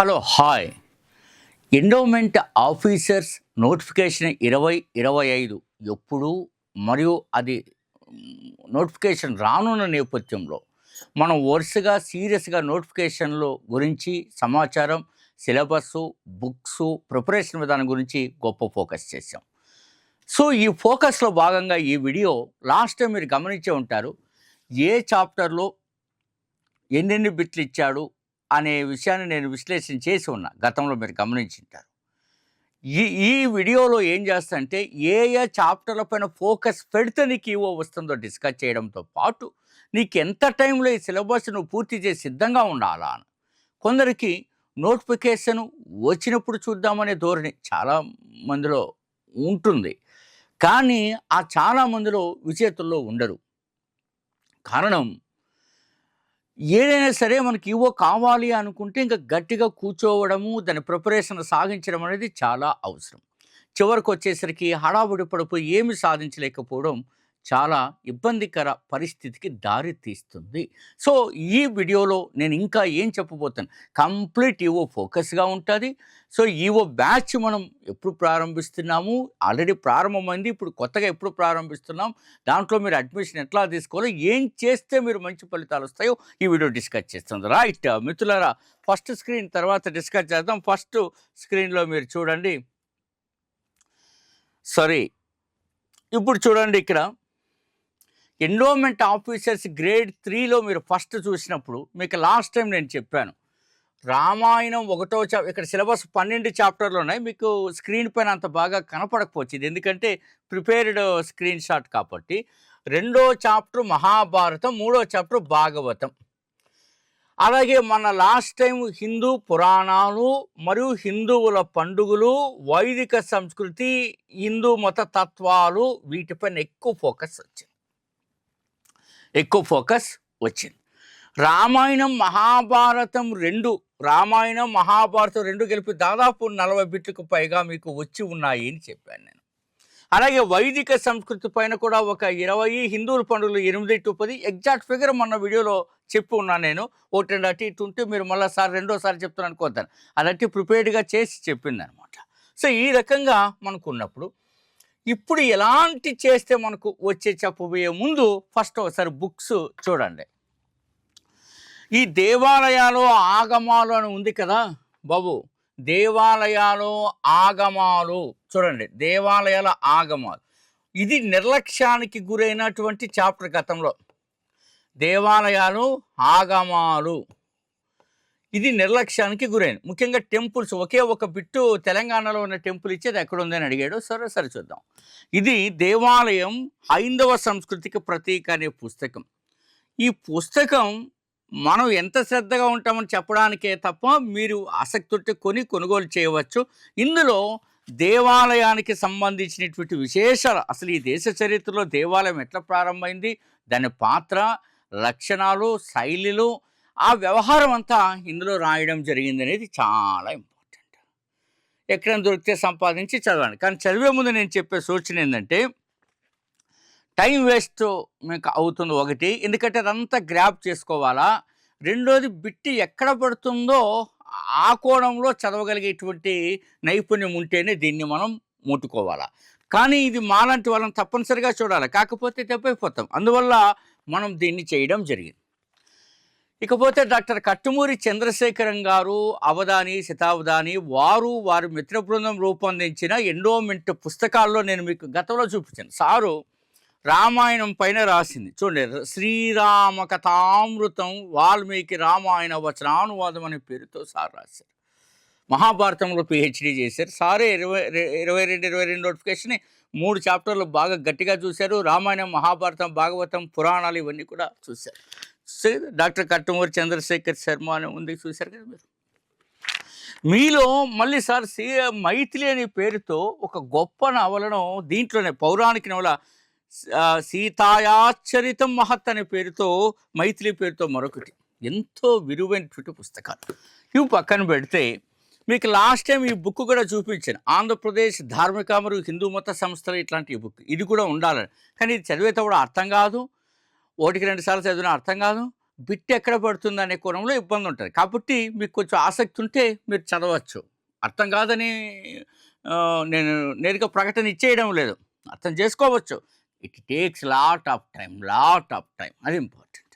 Hello hi. Endowment officers notification 2025 ఎప్పుడు మరియు అది నోటిఫికేషన్ రానున్న నేపథ్యంలో మనం వరుసగా సీరియస్గా నోటిఫికేషన్ల గురించి సమాచారం, సిలబస్సు, బుక్స్, ప్రిపరేషన్ విధానం గురించి గొప్ప ఫోకస్ చేశాం. సో ఈ ఫోకస్లో భాగంగా ఈ వీడియో లాస్ట్ టైం మీరు గమనించే ఉంటారు. ఏ చాప్టర్లో ఎన్నెన్ని బిట్లు ఇచ్చాడు అనే విషయాన్ని నేను విశ్లేషణ చేసి ఉన్నా. గతంలో మీరు గమనించుంటారు. ఈ వీడియోలో ఏం చేస్తా ఏ చాప్టర్ల పైన ఫోకస్ పెడితే నీకు ఈవో వస్తుందో డిస్కస్ చేయడంతో పాటు నీకు ఎంత టైంలో ఈ సిలబస్ నువ్వు పూర్తి చేసి సిద్ధంగా ఉండాలా అని. కొందరికి నోటిఫికేషన్ వచ్చినప్పుడు చూద్దామనే ధోరణి చాలా మందిలో ఉంటుంది, కానీ ఆ చాలా మందిలో విజేతల్లో ఉండరు. కారణం ఏదైనా సరే మనకి ఈవో కావాలి అనుకుంటే ఇంకా గట్టిగా కూర్చోవడము, దాని ప్రిపరేషన్ సాగించడం అనేది చాలా అవసరం. చివరికి వచ్చేసరికి హడావుడి పడిపోయి ఏమి సాధించలేకపోవడం చాలా ఇబ్బందికర పరిస్థితికి దారి తీస్తుంది. సో ఈ వీడియోలో నేను ఇంకా ఏం చెప్పబోతాను, కంప్లీట్ ఈవో ఫోకస్గా ఉంటుంది. సో ఈవో బ్యాచ్ మనం ఎప్పుడు ప్రారంభిస్తున్నాము, ఆల్రెడీ ప్రారంభమైంది, ఇప్పుడు కొత్తగా ఎప్పుడు ప్రారంభిస్తున్నాం, దాంట్లో మీరు అడ్మిషన్ ఎట్లా తీసుకోవాలో, ఏం చేస్తే మీరు మంచి ఫలితాలు వస్తాయో ఈ వీడియో డిస్కస్ చేస్తుంది. రైట్ మిత్రులారా, ఫస్ట్ స్క్రీన్ తర్వాత డిస్కస్ చేద్దాం. ఫస్ట్ స్క్రీన్లో మీరు చూడండి, సారీ ఇప్పుడు చూడండి, ఇక్కడ ఎండోమెంట్ ఆఫీసర్స్ గ్రేడ్ 3లో మీరు ఫస్ట్ చూసినప్పుడు మీకు లాస్ట్ టైం నేను చెప్పాను, రామాయణం 1వ ఇక్కడ సిలబస్ 12 చాప్టర్లు ఉన్నాయి. మీకు స్క్రీన్ పైన అంత బాగా కనపడకపోవచ్చు, ఇది ఎందుకంటే ప్రిపేర్డ్ స్క్రీన్ షాట్ కాబట్టి. 2వ చాప్టర్ మహాభారతం, 3వ చాప్టర్ భాగవతం. అలాగే మన లాస్ట్ టైం హిందూ పురాణాలు మరియు హిందువుల పండుగలు, వైదిక సంస్కృతి, హిందూ మత తత్వాలు, వీటిపైన ఎక్కువ ఫోకస్ వచ్చింది. రామాయణం మహాభారతం 2 కలిపి దాదాపు 40 బిట్లకు పైగా మీకు వచ్చి ఉన్నాయి అని చెప్పాను నేను. అలాగే వైదిక సంస్కృతి పైన కూడా ఒక 20, హిందువుల పండుగలు 8 to 10 ఎగ్జాక్ట్ ఫిగర్ మొన్న వీడియోలో చెప్పి ఉన్నాను నేను. 1 అటు ఇటు ఉంటే మీరు మళ్ళీ రెండోసారి చెప్తాను అనుకోద్దాను, అదట్టి ప్రిపేర్డ్గా చేసి చెప్పింది అనమాట. సో ఈ రకంగా మనకు ఉన్నప్పుడు ఇప్పుడు ఎలాంటి చేస్తే మనకు వచ్చే చెప్పబోయే ముందు ఫస్ట్ ఒకసారి బుక్స్ చూడండి. ఈ దేవాలయాలు ఆగమాలు అని ఉంది కదా బాబు, దేవాలయాలు ఆగమాలు చూడండి, దేవాలయాల ఆగమాలు, ఇది నిర్లక్ష్యానికి గురైనటువంటి చాప్టర్ గతంలో. దేవాలయాలు ఆగమాలు ఇది నిర్లక్ష్యానికి గురైంది. ముఖ్యంగా టెంపుల్స్, ఒకే ఒక బిట్టు తెలంగాణలో ఉన్న టెంపుల్ ఇచ్చేది ఎక్కడ ఉందని అడిగాడు. సరే చూద్దాం. ఇది దేవాలయం హైందవ సంస్కృతికి ప్రతీక అనే పుస్తకం. ఈ పుస్తకం మనం ఎంత శ్రద్ధగా ఉంటామని చెప్పడానికే తప్ప మీరు ఆసక్తి ఉంటే కొనుగోలు చేయవచ్చు. ఇందులో దేవాలయానికి సంబంధించినటువంటి విశేషాలు, అసలు ఈ దేశ చరిత్రలో దేవాలయం ఎట్లా ప్రారంభమైంది, దాని పాత్ర, లక్షణాలు, శైలిలు, ఆ వ్యవహారం అంతా ఇందులో రాయడం జరిగింది అనేది చాలా ఇంపార్టెంట్. ఎక్కడైనా దొరికితే సంపాదించి చదవండి. కానీ చదివే ముందు నేను చెప్పే సూచన ఏంటంటే, టైం వేస్ట్ మీకు అవుతుంది ఒకటి, ఎందుకంటే అదంతా గ్రాప్ చేసుకోవాలా. రెండోది, బిట్టి ఎక్కడ పడుతుందో ఆ కోణంలో చదవగలిగేటువంటి నైపుణ్యం ఉంటేనే దీన్ని మనం ముట్టుకోవాలా. కానీ ఇది మాలాంటి వాళ్ళని తప్పనిసరిగా చూడాలి, కాకపోతే తప్పైపోతాం. అందువల్ల మనం దీన్ని చేయడం జరిగింది. ఇకపోతే డాక్టర్ కట్టుమూరి చంద్రశేఖరం గారు, అవధాని, శతావధాని, వారి మిత్ర బృందం రూపొందించిన ఎండోమెంట్ పుస్తకాల్లో నేను మీకు గతంలో చూపించాను. సారు రామాయణం పైన రాసింది చూడండి, శ్రీరామ కథామృతం వాల్మీకి రామాయణ వచనానువాదం అనే పేరుతో సార్ రాశారు. మహాభారతంలో పిహెచ్డి చేశారు సారే. 22 నోటిఫికేషన్ 3 చాప్టర్లు బాగా గట్టిగా చూశారు. రామాయణం, మహాభారతం, భాగవతం, పురాణాలు ఇవన్నీ కూడా చూశారు. డాక్టర్ కట్టుమూరి చంద్రశేఖర్ శర్మ అని ఉంది, చూశారు కదా మీరు. మీలో మళ్ళీ సార్ మైథిలి అనే పేరుతో ఒక గొప్ప నవలను, దీంట్లోనే పౌరాణిక నవల సీతాయాచరితం మహత్ అనే పేరుతో, మైథిలి పేరుతో మరొకటి, ఎంతో విలువైనటువంటి పుస్తకాలు. ఇవి పక్కన పెడితే మీకు లాస్ట్ టైం ఈ బుక్ కూడా చూపించాను, ఆంధ్రప్రదేశ్ ధార్మిక మరియు హిందూ మత సంస్థలు ఇట్లాంటి బుక్. ఇది కూడా ఉండాలని, కానీ ఇది చదివేటప్పుడు అర్థం కాదు, 1-2 సార్లు చదివినా అర్థం కాదు. బిట్ ఎక్కడ పడుతుందనే కోణంలో ఇబ్బంది ఉంటుంది. కాబట్టి మీకు కొంచెం ఆసక్తి ఉంటే మీరు చదవచ్చు. అర్థం కాదని నేను నేరుగా ప్రకటన ఇచ్చేయడం లేదు. అర్థం చేసుకోవచ్చు. It takes lot of time అది ఇంపార్టెంట్.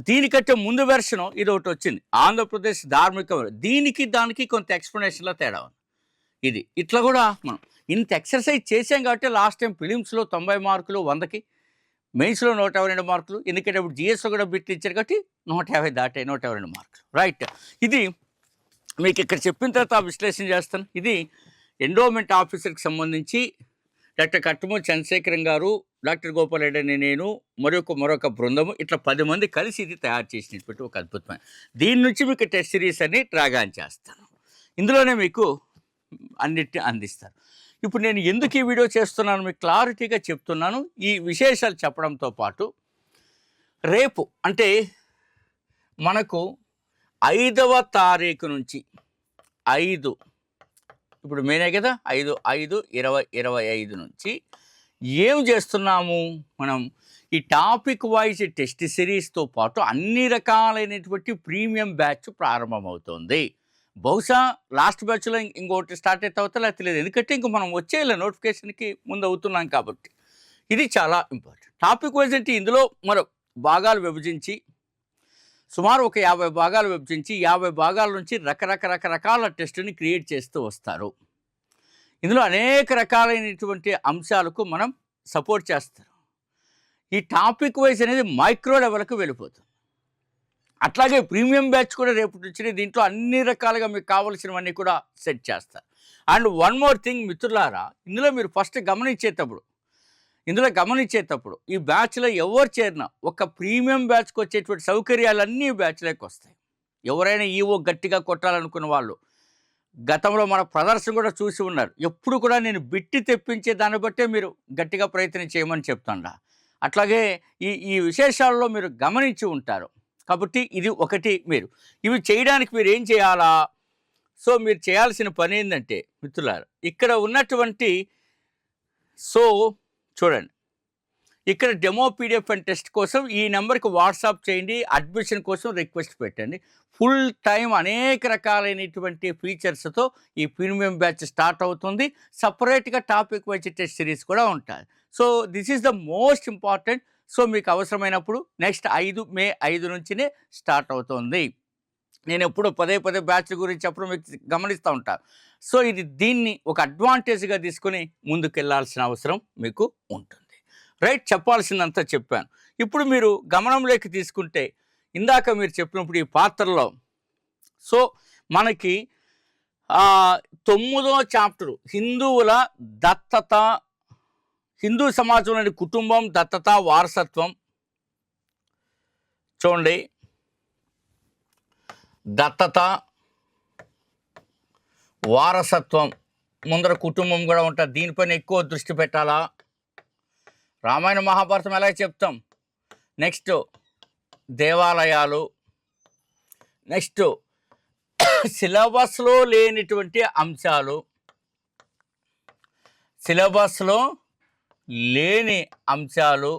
దీనికంటే ముందు వెర్షన్ ఇదొకటొచ్చింది. ఆంధ్రప్రదేశ్ ధార్మిక దీనికి దానికి కొంత ఎక్స్‌ప్లనేషన్‌లో తేడా ఉంది. ఇట్లా కూడా మనం ఇంత ఎక్సర్సైజ్ చేసాం కాబట్టి లాస్ట్ టైం ఫిలిమ్స్‌లో 90 మార్కులు 100కి, మెయిన్స్‌లో 122 మార్కులు. ఎందుకంటే ఇప్పుడు జీఎస్‌లో కూడా బిట్లు ఇచ్చారు కాబట్టి 150 దాటాయి, 122 మార్కులు. రైట్. ఇది మీకు ఇక్కడ చెప్పిన తర్వాత విశ్లేషణ చేస్తాను. ఇది ఎండోమెంట్ ఆఫీసర్కి సంబంధించి డాక్టర్ కట్టమూరి చంద్రశేఖరన్ గారు, డాక్టర్ గోపాల్ రెడ్డి అని నేను, మరొక బృందము, ఇట్లా 10 మంది కలిసి ఇది తయారు చేసినటువంటి ఒక అద్భుతమైన దీని నుంచి మీకు టెస్ట్ సిరీస్ అని డ్రాగాన్ చేస్తాను. ఇందులోనే మీకు అన్నిటిని అందిస్తారు. ఇప్పుడు నేను ఎందుకు ఈ వీడియో చేస్తున్నాను మీకు క్లారిటీగా చెప్తున్నాను. ఈ విశేషాలు చెప్పడంతో పాటు రేపు అంటే మనకు 5వ తారీఖు నుంచి 5 ఇప్పుడు మేనే కదా 5/5/2025 నుంచి ఏం చేస్తున్నాము మనం ఈ టాపిక్ వైజ్ టెస్ట్ సిరీస్తో పాటు అన్ని రకాలైనటువంటి ప్రీమియం బ్యాచ్ ప్రారంభమవుతుంది. బహుశా లాస్ట్ బ్యాచ్లో ఇంకోటి స్టార్ట్ అయితే అవుతా లేకపోతే లేదు. ఎందుకంటే ఇంక మనం వచ్చేయాలి నోటిఫికేషన్కి ముందు అవుతున్నాం కాబట్టి ఇది చాలా ఇంపార్టెంట్. టాపిక్ వైజ్ అంటే ఇందులో మరో భాగాలు విభజించి సుమారు ఒక 50 భాగాలు విభజించి 50 భాగాల నుంచి రకరకాల టెస్టుని క్రియేట్ చేస్తూ వస్తారు. ఇందులో అనేక రకాలైనటువంటి అంశాలకు మనం సపోర్ట్ చేస్తారు. ఈ టాపిక్ వైజ్ అనేది మైక్రో లెవెల్కి వెళ్ళిపోతుంది. అట్లాగే ప్రీమియం బ్యాచ్ కూడా రేపు నుంచి దీంట్లో అన్ని రకాలుగా మీకు కావాల్సినవన్నీ కూడా సెట్ చేస్తారు. అండ్ వన్ మోర్ థింగ్ మిత్రులారా, ఇందులో మీరు ఫస్ట్ గమనించేటప్పుడు ఈ బ్యాచ్లో ఎవరు చేరినా ఒక ప్రీమియం బ్యాచ్కి వచ్చేటువంటి సౌకర్యాలన్నీ బ్యాచ్లోకి వస్తాయి. ఎవరైనా ఈవో గట్టిగా కొట్టాలనుకున్న వాళ్ళు గతంలో మన ప్రదర్శన కూడా చూసి ఉన్నారు. ఎప్పుడు కూడా నేను బిట్టి తెప్పించే దాన్ని బట్టే మీరు గట్టిగా ప్రయత్నం చేయమని చెప్తాను. అట్లాగే ఈ విశేషాల్లో మీరు గమనించి ఉంటారు. కాబట్టి ఇది ఒకటి. మీరు ఇవి చేయడానికి మీరు ఏం చేయాలా? సో మీరు చేయాల్సిన పని ఏంటంటే మిత్రులారా, ఇక్కడ ఉన్నటువంటి చూడండి, ఇక్కడ డెమో పీడిఎఫ్ అండ్ టెస్ట్ కోసం ఈ నెంబర్కి వాట్సాప్ చేయండి. అడ్మిషన్ కోసం రిక్వెస్ట్ పెట్టండి. ఫుల్ టైం అనేక రకాలైనటువంటి ఫీచర్స్తో ఈ ప్రీమియం బ్యాచ్ స్టార్ట్ అవుతుంది. సపరేట్గా టాపిక్ వైజ్ టెస్ట్ సిరీస్ కూడా ఉంటుంది. So this is the most important. So మీకు అవసరమైనప్పుడు నెక్స్ట్ మే 5 నుంచినే స్టార్ట్ అవుతుంది. నేను ఎప్పుడు పదే బ్యాచ్ గురించి అప్పుడు మీకు గమనిస్తూ ఉంటాను. సో దీన్ని ఒక అడ్వాంటేజ్గా తీసుకొని ముందుకెళ్లాల్సిన అవసరం మీకు ఉంటుంది. రైట్, చెప్పాల్సిందంతా చెప్పాను. ఇప్పుడు మీరు గమనంలోకి తీసుకుంటే ఇందాక మీరు చెప్పినప్పుడు ఈ పాత్రలో సో మనకి 9వ చాప్టరు హిందువుల దత్తత, హిందూ సమాజంలోని కుటుంబం, దత్తత, వారసత్వం. చూడండి, దత్తత, వారసత్వం, ముందర కుటుంబం కూడా ఉంటుంది. దీనిపైన ఎక్కువ దృష్టి పెట్టాలా? రామాయణ మహాభారతం ఎలా చెప్తాం. నెక్స్ట్ దేవాలయాలు, నెక్స్ట్ సిలబస్లో లేనిటువంటి అంశాలు, సిలబస్లో లేని అంశాలు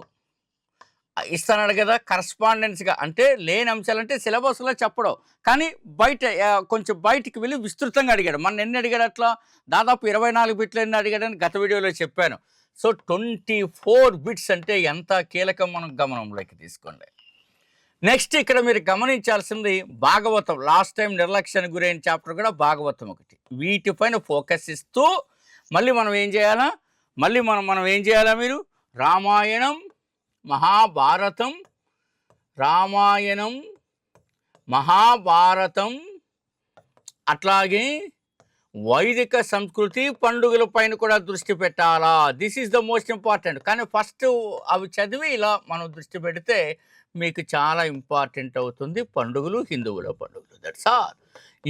ఇస్తానడు కదా కరస్పాండెన్స్గా. అంటే లేని అంశాలు అంటే సిలబస్లో చెప్పడం, కానీ బయట కొంచెం బయటికి వెళ్ళి విస్తృతంగా అడిగాడు. మన ఎన్ని అడిగాడు? అట్లా దాదాపు 24 బిట్లు ఎన్ని అడిగాడని గత వీడియోలో చెప్పాను. సో 24 బిట్స్ అంటే ఎంత కీలకం మనం గమనంలోకి తీసుకోండి. నెక్స్ట్ ఇక్కడ మీరు గమనించాల్సింది భాగవతం. లాస్ట్ టైం నిర్లక్ష్యానికి గురైన చాప్టర్ కూడా భాగవతం ఒకటి. వీటిపైన ఫోకస్ ఇస్తూ మళ్ళీ మనం ఏం చేయాలా? మనం ఏం చేయాలా? మీరు రామాయణం, మహాభారతం అట్లాగే వైదిక సంస్కృతి, పండుగల పైన కూడా దృష్టి పెట్టాలా. This is the most important. కానీ ఫస్ట్ అవి చదివి ఇలా మనం దృష్టి పెడితే మీకు చాలా ఇంపార్టెంట్ అవుతుంది. పండుగలు, హిందువుల పండుగలు, దట్స్ ఆల్.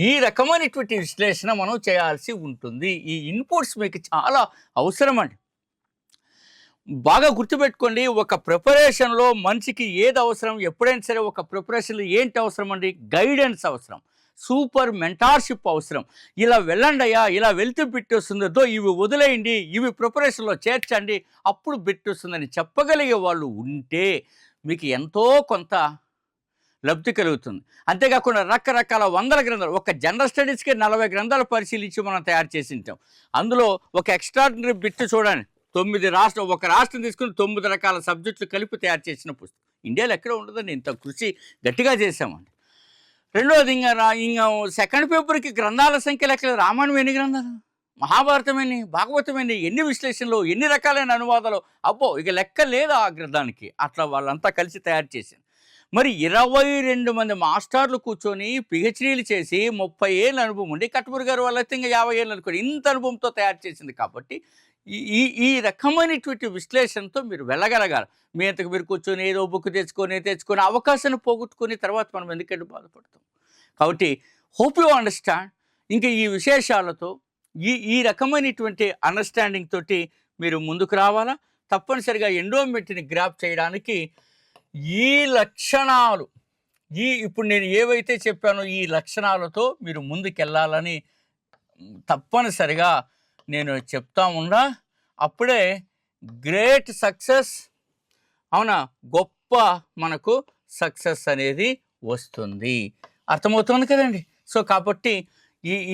ఈ రకమైనటువంటి విశ్లేషణ మనం చేయాల్సి ఉంటుంది. ఈ ఇన్పుట్స్ మీకు చాలా అవసరం అండి. బాగా గుర్తుపెట్టుకోండి, ఒక ప్రిపరేషన్లో మనిషికి ఏది అవసరం, ఎప్పుడైనా సరే ఒక ప్రిపరేషన్లో ఏంటి అవసరం అండి? గైడెన్స్ అవసరం, సూపర్ మెంటార్షిప్ అవసరం. ఇలా వెళ్ళండి అయ్యా, ఇలా వెళ్తే బిట్ వస్తుందో, ఇవి వదిలేయండి, ఇవి ప్రిపరేషన్లో చేర్చండి, అప్పుడు బిట్ వస్తుందని చెప్పగలిగే వాళ్ళు ఉంటే మీకు ఎంతో కొంత లబ్ధి కలుగుతుంది. అంతేకాకుండా రకరకాల వందల గ్రంథాలు, ఒక జనరల్ స్టడీస్కే 40 గ్రంథాలు పరిశీలించి మనం తయారు చేసి ఉంటాం. అందులో ఒక ఎక్స్ట్రాడినరీ బిట్ చూడండి, ఒక రాష్ట్రం తీసుకుని 9 రకాల సబ్జెక్టులు కలిపి తయారు చేసిన పుస్తకం. ఇండియాలో ఎక్కడ ఉండదండి, ఇంత కృషి గట్టిగా చేసామండి. రెండవది ఇంకా సెకండ్ పేపర్కి గ్రంథాల సంఖ్య లెక్కలేదు. రామాయణం ఎన్ని గ్రంథాలు, మహాభారతం ఎన్ని, భాగవతం ఎన్ని విశ్లేషణలు, ఎన్ని రకాలైన అనువాదాలు, అబ్బో ఇక లెక్క లేదు ఆ గ్రంథానికి. అట్లా వాళ్ళంతా కలిసి తయారు చేసింది. మరి 22 మంది మాస్టర్లు కూర్చొని పిహెచ్డీలు చేసి 30 ఏళ్ళ అనుభవం ఉండి, కట్మూరి గారు వాళ్ళైతే ఇంకా 50 ఏళ్ళు అనుకోండి, ఇంత అనుభవంతో తయారు చేసింది. కాబట్టి ఈ రకమైనటువంటి విశ్లేషణతో మీరు వెళ్ళగలగాలి. మీ అంతకు మీరు కూర్చొని ఏదో బుక్ తెచ్చుకొని అవకాశాన్ని పోగొట్టుకొని తర్వాత మనం ఎందుకంటే బాధపడతాం. కాబట్టి హోప్ యూ అండర్స్టాండ్. ఇంకా ఈ విశేషాలతో ఈ రకమైనటువంటి అండర్స్టాండింగ్ తోటి మీరు ముందుకు రావాలా. తప్పనిసరిగా ఎండోమెంట్ని గ్రాప్ చేయడానికి ఈ లక్షణాలు, ఇప్పుడు నేను ఏవైతే చెప్పానో ఈ లక్షణాలతో మీరు ముందుకెళ్ళాలని తప్పనిసరిగా నేను చెప్తా ఉన్నా. అప్పుడే గ్రేట్ సక్సెస్, అవునా, గొప్ప మనకు సక్సెస్ అనేది వస్తుంది. అర్థమవుతుంది కదండి. సో కాబట్టి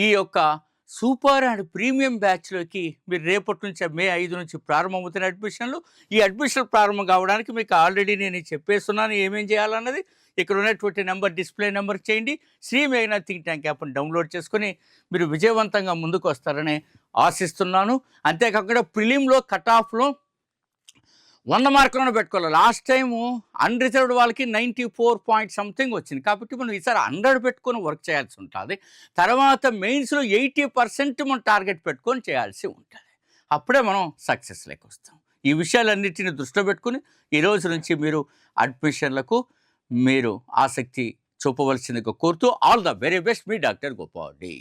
ఈ యొక్క సూపర్ అండ్ ప్రీమియం బ్యాచ్లోకి మీరు రేపటి నుంచి May 5 నుంచి ప్రారంభమవుతున్న అడ్మిషన్లు. ఈ అడ్మిషన్ ప్రారంభం కావడానికి మీకు ఆల్రెడీ నేను చెప్పేస్తున్నాను ఏమేం చేయాలన్నది. ఇక్కడ ఉన్నటువంటి నెంబర్, డిస్ప్లే నెంబర్ చేయండి. శ్రీ మేఘనాథ్ థింక్ ట్యాంక్ యాప్ని డౌన్లోడ్ చేసుకొని మీరు విజయవంతంగా ముందుకు వస్తారని ఆశిస్తున్నాను. అంతేకాకుండా ప్రిలిమ్లో కట్ ఆఫ్లో 100 మార్కులను పెట్టుకోవాలి. లాస్ట్ టైము అన్రిజర్వ్డ్ వాళ్ళకి 94 పాయింట్ సంథింగ్ వచ్చింది. కాబట్టి మనం ఈసారి 100 పెట్టుకొని వర్క్ చేయాల్సి ఉంటుంది. తర్వాత మెయిన్స్లో 80% మనం టార్గెట్ పెట్టుకొని చేయాల్సి ఉంటుంది. అప్పుడే మనం సక్సెస్లోకి వస్తాం. ఈ విషయాలన్నిటిని దృష్టిలో పెట్టుకుని ఈ రోజు నుంచి మీరు అడ్మిషన్లకు మీరు ఆసక్తి చూపవలసిందిగా కోరుతూ all the very best, me doctor Gopal Reddy.